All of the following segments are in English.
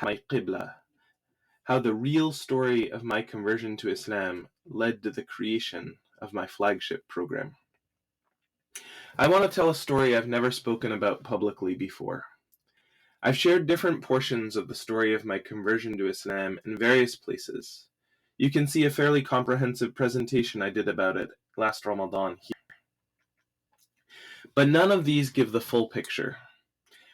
My Qibla, how the real story of my conversion to Islam led to the creation of my flagship program. I want to tell a story I've never spoken about publicly before. I've shared different portions of the story of my conversion to Islam in various places. You can see a fairly comprehensive presentation I did about it last Ramadan here. But none of these give the full picture.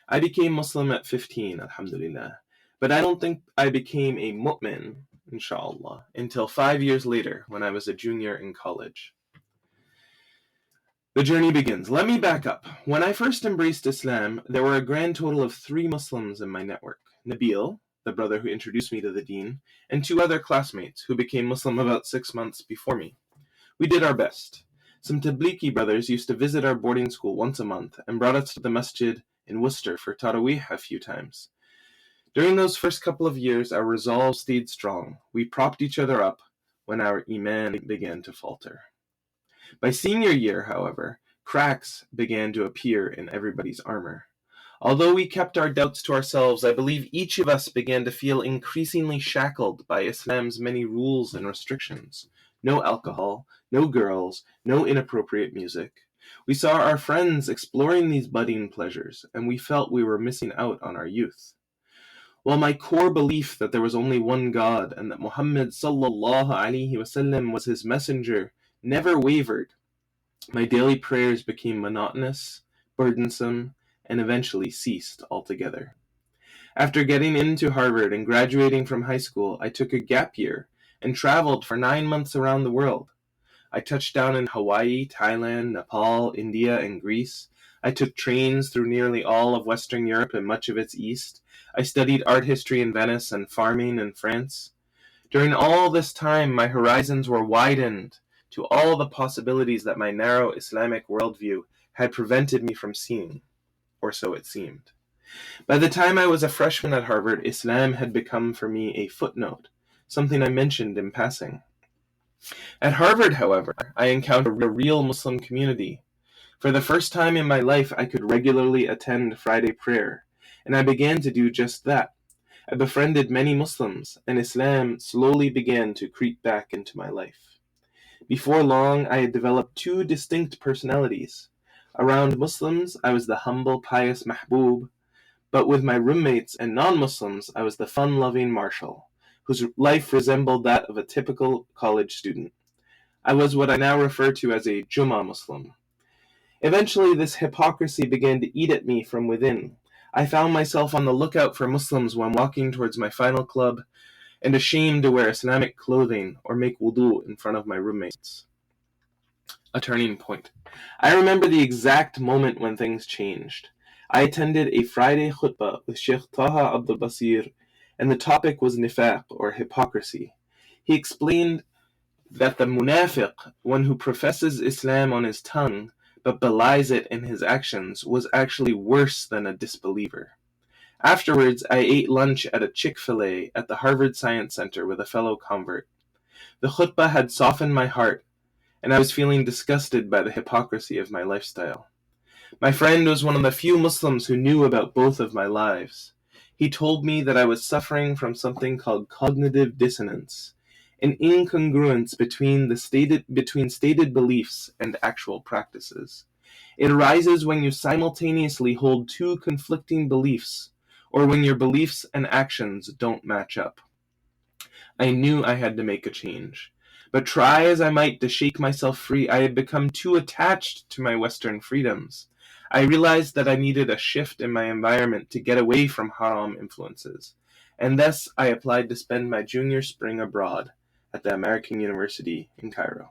I became Muslim at 15, alhamdulillah, but I don't think I became a mu'min, inshallah, until 5 years later when I was a junior in college. The journey begins. Let me back up. When I first embraced Islam, there were a grand total of 3 Muslims in my network. Nabil, the brother who introduced me to the deen, and 2 other classmates who became Muslim about 6 months before me. We did our best. Some tableeghi brothers used to visit our boarding school once a month and brought us to the masjid in Worcester for taraweeh a few times. During those first couple of years, our resolve stayed strong. We propped each other up when our iman began to falter. By senior year, however, cracks began to appear in everybody's armor. Although we kept our doubts to ourselves, I believe each of us began to feel increasingly shackled by Islam's many rules and restrictions. No alcohol, no girls, no inappropriate music. We saw our friends exploring these budding pleasures, and we felt we were missing out on our youth. While my core belief that there was only one God and that Muhammad sallallahu alaihi wasallam was his messenger never wavered, my daily prayers became monotonous, burdensome, and eventually ceased altogether. After getting into Harvard and graduating from high school, I took a gap year and traveled for 9 months around the world. I touched down in Hawaii, Thailand, Nepal, India, and Greece. I took trains through nearly all of Western Europe and much of its east. I studied art history in Venice and farming in France. During all this time, my horizons were widened to all the possibilities that my narrow Islamic worldview had prevented me from seeing, or so it seemed. By the time I was a freshman at Harvard, Islam had become for me a footnote, something I mentioned in passing. At Harvard, however, I encountered a real Muslim community. For the first time in my life, I could regularly attend Friday prayer, and I began to do just that. I befriended many Muslims, and Islam slowly began to creep back into my life. Before long, I had developed 2 distinct personalities. Around Muslims, I was the humble, pious mahbub, but with my roommates and non-Muslims, I was the fun-loving Marshall, whose life resembled that of a typical college student. I was what I now refer to as a Jummah Muslim. Eventually, this hypocrisy began to eat at me from within. I found myself on the lookout for Muslims when walking towards my final club, and ashamed to wear Islamic clothing or make wudu in front of my roommates. A turning point. I remember the exact moment when things changed. I attended a Friday khutbah with Sheikh Taha Abdul Basir, and the topic was nifaq, or hypocrisy. He explained that the munafiq, one who professes Islam on his tongue but belies it in his actions, was actually worse than a disbeliever. Afterwards, I ate lunch at a Chick-fil-A at the Harvard Science Center with a fellow convert. The khutbah had softened my heart, and I was feeling disgusted by the hypocrisy of my lifestyle. My friend was one of the few Muslims who knew about both of my lives. He told me that I was suffering from something called cognitive dissonance, an incongruence between stated beliefs and actual practices. It arises when you simultaneously hold 2 conflicting beliefs, or when your beliefs and actions don't match up. I knew I had to make a change. But try as I might to shake myself free, I had become too attached to my Western freedoms. I realized that I needed a shift in my environment to get away from haram influences, and thus I applied to spend my junior spring abroad at the American University in Cairo.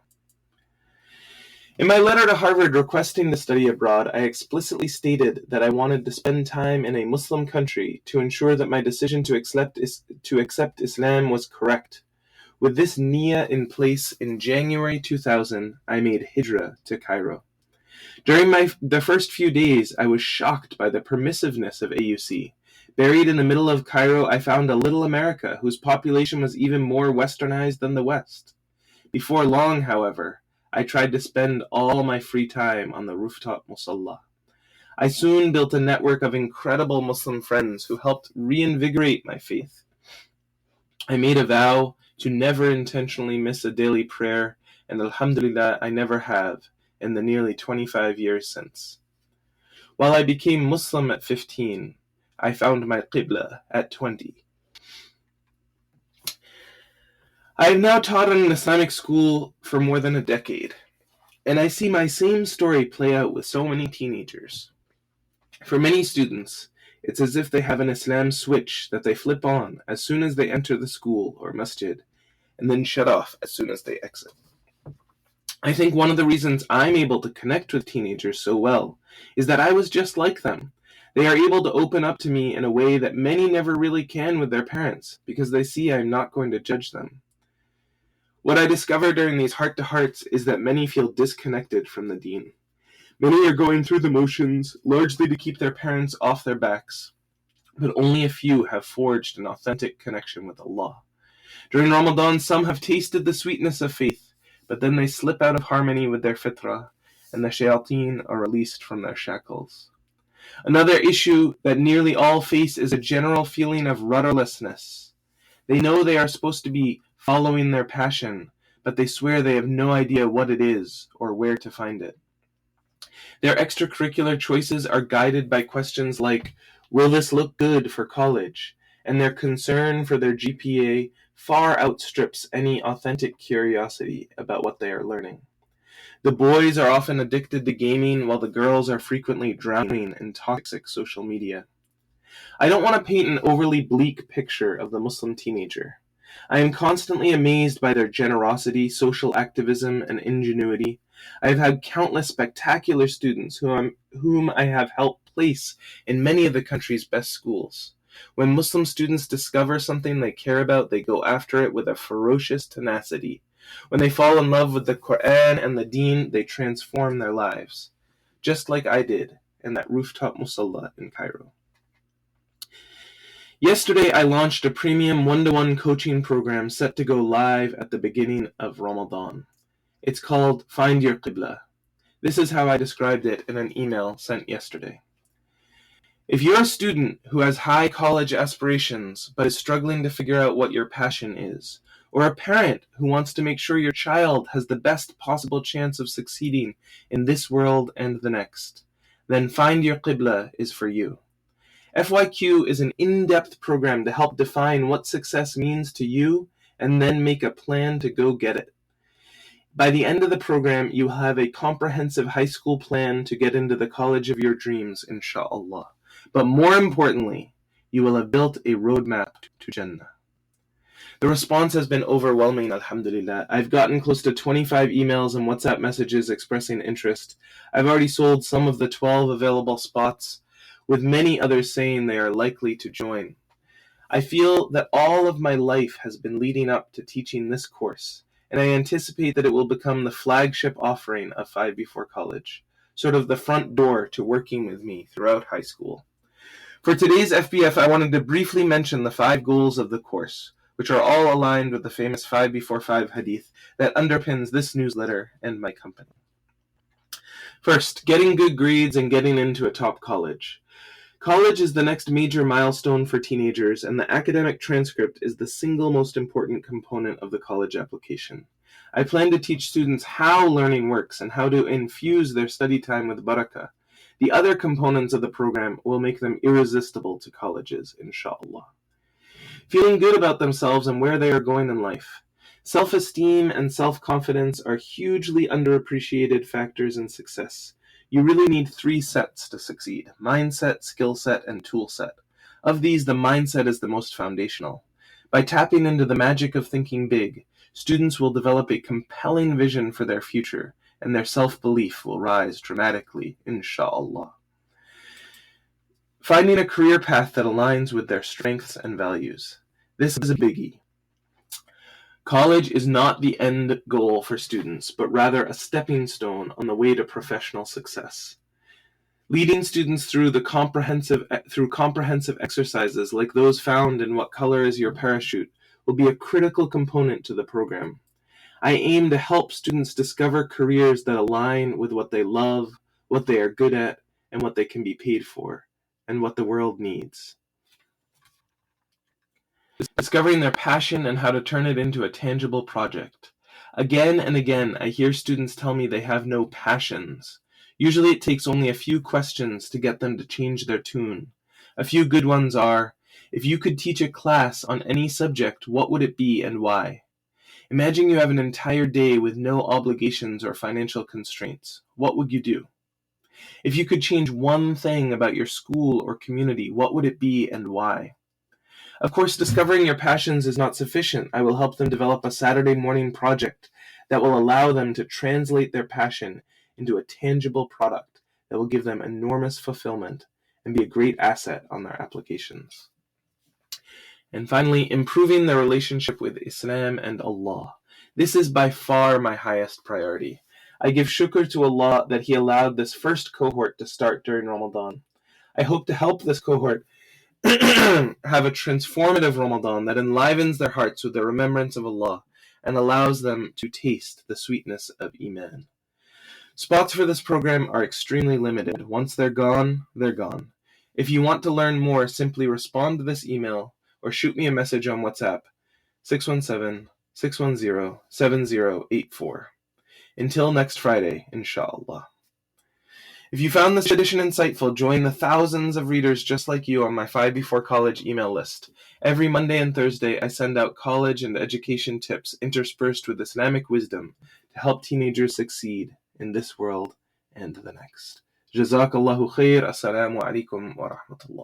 In my letter to Harvard requesting to study abroad, I explicitly stated that I wanted to spend time in a Muslim country to ensure that my decision to accept Islam was correct. With this niyyah in place, in January 2000, I made hijrah to Cairo. During the first few days, I was shocked by the permissiveness of AUC. Buried in the middle of Cairo, I found a little America whose population was even more westernized than the West. Before long, however, I tried to spend all my free time on the rooftop musalla. I soon built a network of incredible Muslim friends who helped reinvigorate my faith. I made a vow to never intentionally miss a daily prayer, and alhamdulillah, I never have in the nearly 25 years since. While I became Muslim at 15, I found my Qibla at 20. I have now taught in an Islamic school for more than a decade, and I see my same story play out with so many teenagers. For many students, it's as if they have an Islam switch that they flip on as soon as they enter the school or masjid, and then shut off as soon as they exit. I think one of the reasons I'm able to connect with teenagers so well is that I was just like them. They are able to open up to me in a way that many never really can with their parents, because they see I'm not going to judge them. What I discover during these heart-to-hearts is that many feel disconnected from the deen. Many are going through the motions, largely to keep their parents off their backs, but only a few have forged an authentic connection with Allah. During Ramadan, some have tasted the sweetness of faith, but then they slip out of harmony with their fitrah, and the shayateen are released from their shackles. Another issue that nearly all face is a general feeling of rudderlessness. They know they are supposed to be following their passion, but they swear they have no idea what it is or where to find it. Their extracurricular choices are guided by questions like, will this look good for college? And their concern for their GPA far outstrips any authentic curiosity about what they are learning. The boys are often addicted to gaming, while the girls are frequently drowning in toxic social media. I don't want to paint an overly bleak picture of the Muslim teenager. I am constantly amazed by their generosity, social activism, and ingenuity. I have had countless spectacular students whom I have helped place in many of the country's best schools. When Muslim students discover something they care about, they go after it with a ferocious tenacity. When they fall in love with the Quran and the deen, they transform their lives, just like I did in that rooftop musalla in Cairo. Yesterday, I launched a premium one-to-one coaching program set to go live at the beginning of Ramadan. It's called Find Your Qibla. This is how I described it in an email sent yesterday. If you're a student who has high college aspirations but is struggling to figure out what your passion is, or a parent who wants to make sure your child has the best possible chance of succeeding in this world and the next, then Find Your Qibla is for you. FYQ is an in-depth program to help define what success means to you and then make a plan to go get it. By the end of the program, you will have a comprehensive high school plan to get into the college of your dreams, inshallah. But more importantly, you will have built a roadmap to Jannah. The response has been overwhelming, alhamdulillah. I've gotten close to 25 emails and WhatsApp messages expressing interest. I've already sold some of the 12 available spots, with many others saying they are likely to join. I feel that all of my life has been leading up to teaching this course, and I anticipate that it will become the flagship offering of 5 Before College, sort of the front door to working with me throughout high school. For today's FBF, I wanted to briefly mention the 5 goals of the course, which are all aligned with the famous 5 Before 5 hadith that underpins this newsletter and my company. First, getting good grades and getting into a top college. College is the next major milestone for teenagers, and the academic transcript is the single most important component of the college application. I plan to teach students how learning works and how to infuse their study time with barakah. The other components of the program will make them irresistible to colleges, inshallah. Feeling good about themselves and where they are going in life. Self-esteem and self-confidence are hugely underappreciated factors in success. You really need 3 sets to succeed: mindset, skill set, and tool set. Of these, the mindset is the most foundational. By tapping into the magic of thinking big, students will develop a compelling vision for their future, and their self-belief will rise dramatically, inshallah. Finding a career path that aligns with their strengths and values. This is a biggie. College is not the end goal for students, but rather a stepping stone on the way to professional success. Leading students through comprehensive exercises like those found in What Color is Your Parachute will be a critical component to the program. I aim to help students discover careers that align with what they love, what they are good at, and what they can be paid for, and what the world needs. Discovering their passion and how to turn it into a tangible project. Again and again, I hear students tell me they have no passions. Usually it takes only a few questions to get them to change their tune. A few good ones are, if you could teach a class on any subject, what would it be and why? Imagine you have an entire day with no obligations or financial constraints. What would you do? If you could change one thing about your school or community, what would it be and why? Of course, discovering your passions is not sufficient. I will help them develop a Saturday morning project that will allow them to translate their passion into a tangible product that will give them enormous fulfillment and be a great asset on their applications. And finally, improving their relationship with Islam and Allah. This is by far my highest priority. I give shukr to Allah that He allowed this first cohort to start during Ramadan. I hope to help this cohort have a transformative Ramadan that enlivens their hearts with the remembrance of Allah and allows them to taste the sweetness of Iman. Spots for this program are extremely limited. Once they're gone, they're gone. If you want to learn more, simply respond to this email or shoot me a message on WhatsApp, 617-610-7084. Until next Friday, inshallah. If you found this edition insightful, join the thousands of readers just like you on my 5 Before College email list. Every Monday and Thursday, I send out college and education tips interspersed with Islamic wisdom to help teenagers succeed in this world and the next. Jazakallahu khair. Assalamu alaikum wa rahmatullah.